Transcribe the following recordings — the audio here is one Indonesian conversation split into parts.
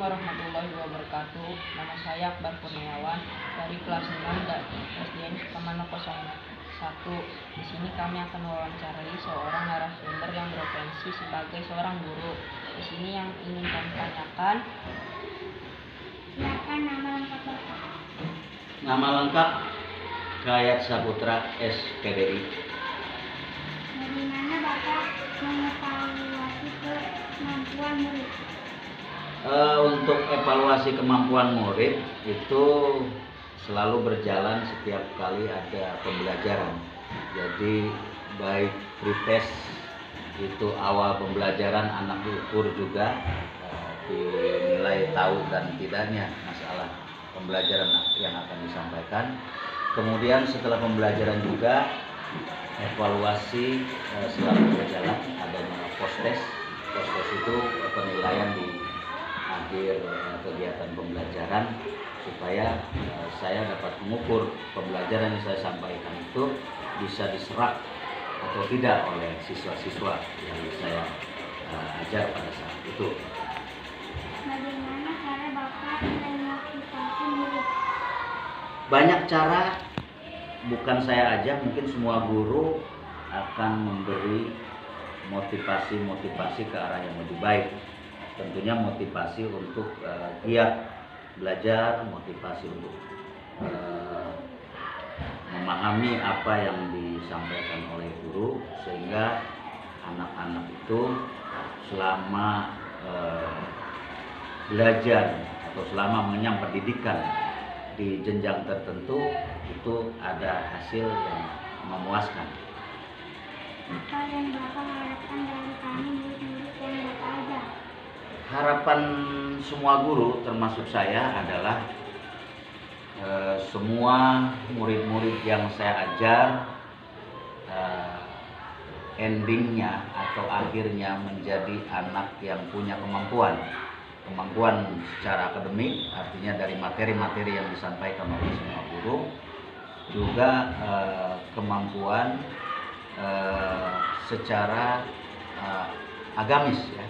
warahmatullahi wabarakatuh. Nama saya Akbar Kurniawan dari kelas 6 dan SDN Sukamana 01. Di sini kami akan mewawancarai seorang narasumber yang berprofesi sebagai seorang guru. Di sini yang ingin kami tanyakan, silakan nama lengkap Bapak. Nama lengkap Gayat Saputra SPDI. Dari mana Bapak mengevaluasi kemampuan murid? Untuk evaluasi kemampuan murid itu selalu berjalan setiap kali ada pembelajaran. Jadi baik pretest itu awal pembelajaran anak diukur juga dinilai tahu dan tidaknya masalah pembelajaran yang akan disampaikan. Kemudian setelah pembelajaran juga evaluasi selalu berjalan, adanya post-test. Post-test itu penilaian di akhir kegiatan pembelajaran supaya saya dapat mengukur pembelajaran yang saya sampaikan itu bisa diserap atau tidak oleh siswa-siswa yang saya ajar pada saat itu. Bagaimana cara Bapak memotivasi murid? Banyak cara, bukan saya aja, mungkin semua guru akan memberi motivasi ke arah yang lebih baik. Tentunya motivasi untuk giat belajar, motivasi untuk memahami apa yang disampaikan oleh guru, sehingga anak-anak itu selama belajar atau selama mengenyam pendidikan di jenjang tertentu itu ada hasil yang memuaskan. Apa yang Bapak harapkan dari kami murid-murid yang Bapak ajar? Harapan semua guru termasuk saya adalah semua murid-murid yang saya ajar endingnya atau akhirnya menjadi anak yang punya kemampuan secara akademik, artinya dari materi-materi yang disampaikan oleh semua guru, juga kemampuan secara agamis ya.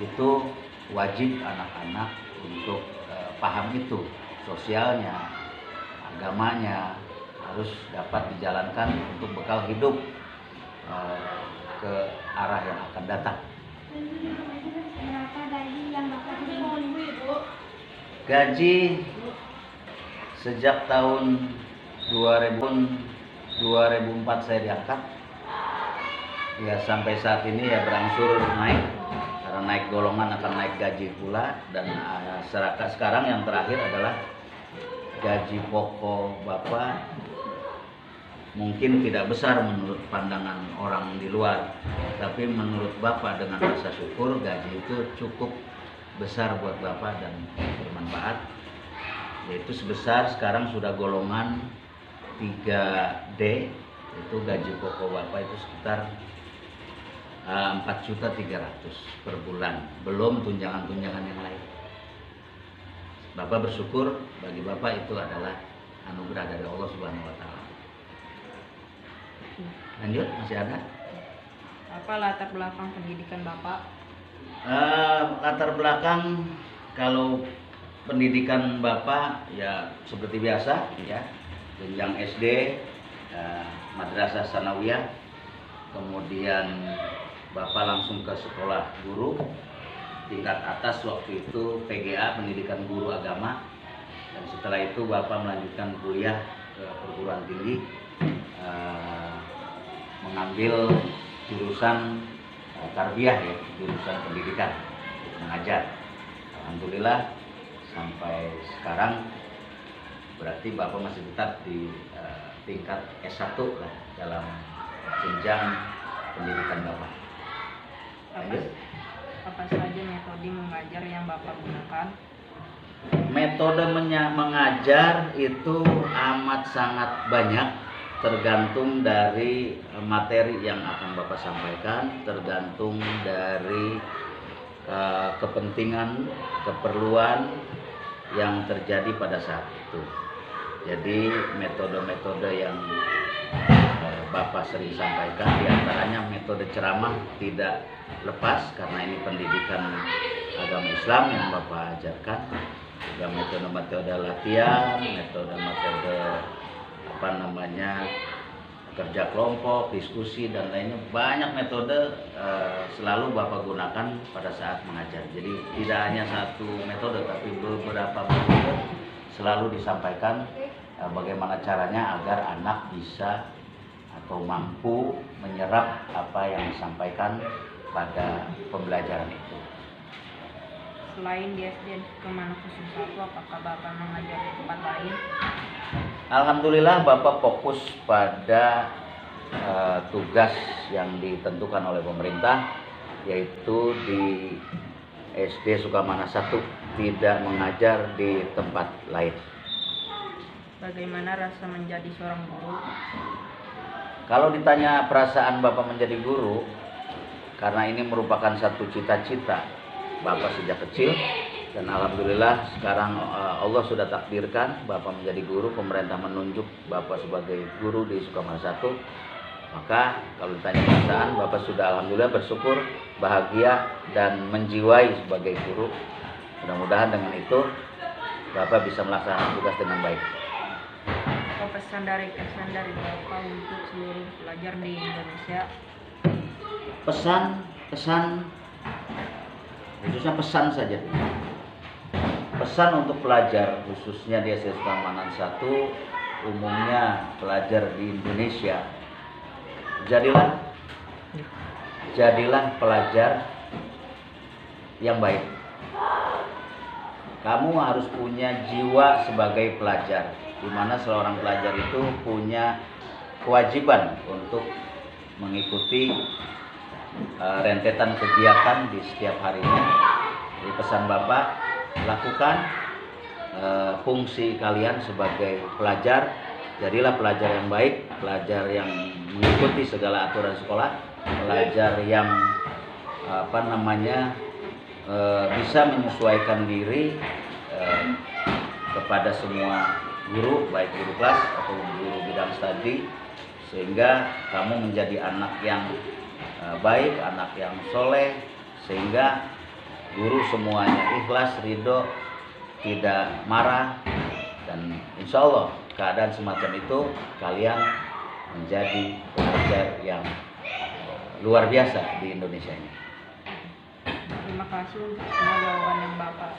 Itu wajib anak-anak untuk paham itu, sosialnya, agamanya harus dapat dijalankan untuk bekal hidup ke arah yang akan datang. Berapa gaji yang Bapak terima? Gaji sejak tahun 2004 saya diangkat, ya sampai saat ini ya berangsur naik. Karena naik golongan akan naik gaji pula, dan sekarang yang terakhir adalah gaji pokok Bapak mungkin tidak besar menurut pandangan orang di luar, tapi menurut Bapak dengan rasa syukur gaji itu cukup besar buat Bapak dan bermanfaat, yaitu sebesar sekarang sudah golongan 3D, itu gaji pokok Bapak itu sekitar 4.300.000 per bulan, belum tunjangan-tunjangan yang lain. Bapak bersyukur, bagi Bapak itu adalah anugerah dari Allah Subhanahu wa Ta'ala. Lanjut, masih ada? apa latar belakang pendidikan Bapak? Latar belakang kalau pendidikan Bapak ya seperti biasa ya, jenjang SD, madrasah sanawiyah, kemudian Bapak langsung ke sekolah guru tingkat atas, waktu itu PGA, pendidikan guru agama, dan setelah itu Bapak melanjutkan kuliah ke perguruan tinggi, mengambil jurusan tarbiyah ya, jurusan pendidikan untuk mengajar. Alhamdulillah sampai sekarang berarti Bapak masih tetap di tingkat S1 lah dalam jenjang pendidikan Bapak. Apa saja metode mengajar yang Bapak gunakan? Metode mengajar itu amat sangat banyak, tergantung dari materi yang akan Bapak sampaikan, tergantung dari kepentingan, keperluan yang terjadi pada saat itu. Jadi metode-metode yang Bapak sering sampaikan, diantaranya metode ceramah tidak lepas karena ini pendidikan agama Islam yang Bapak ajarkan, juga metode-metode latihan, metode-metode kerja kelompok, diskusi dan lainnya, banyak metode selalu Bapak gunakan pada saat mengajar. Jadi tidak hanya satu metode tapi beberapa metode selalu disampaikan bagaimana caranya agar anak bisa atau mampu menyerap apa yang disampaikan pada pembelajaran itu. Selain di SD Sukamana 01, apakah Bapak mengajar di tempat lain? Alhamdulillah Bapak fokus pada tugas yang ditentukan oleh pemerintah, yaitu di SD Sukamana 1, tidak mengajar di tempat lain. Bagaimana rasa menjadi seorang guru? Kalau ditanya perasaan Bapak menjadi guru, karena ini merupakan satu cita-cita Bapak sejak kecil, dan alhamdulillah sekarang Allah sudah takdirkan Bapak menjadi guru, pemerintah menunjuk Bapak sebagai guru di Sukamana 1. Maka kalau ditanya perasaan, Bapak sudah alhamdulillah bersyukur, bahagia dan menjiwai sebagai guru. Mudah-mudahan dengan itu Bapak bisa melaksanakan tugas dengan baik. Apa pesan dari Bapak untuk seluruh pelajar di Indonesia? Pesan khususnya pesan saja. Pesan untuk pelajar khususnya di SD Sukamana 1, umumnya pelajar di Indonesia, jadilah pelajar yang baik. Kamu harus punya jiwa sebagai pelajar, di mana seorang pelajar itu punya kewajiban untuk mengikuti rentetan kegiatan di setiap harinya. Jadi pesan Bapak, lakukan fungsi kalian sebagai pelajar, jadilah pelajar yang baik, pelajar yang mengikuti segala aturan sekolah, pelajar yang bisa menyesuaikan diri kepada semua guru, baik guru kelas atau guru bidang studi, sehingga kamu menjadi anak yang baik, anak yang soleh, sehingga guru semuanya ikhlas, ridho, tidak marah, dan insya Allah keadaan semacam itu kalian menjadi pelajar yang luar biasa di Indonesia ini. Terima kasih untuk semua jawaban yang Bapak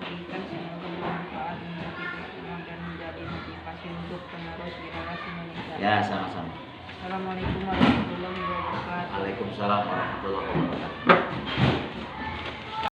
berikan, semoga bermanfaat untuk kita semua dan menjadi motivasi untuk penerus generasi Indonesia. Ya, sama-sama. Assalamualaikum warahmatullahi wabarakatuh. Waalaikumsalam warahmatullahi wabarakatuh.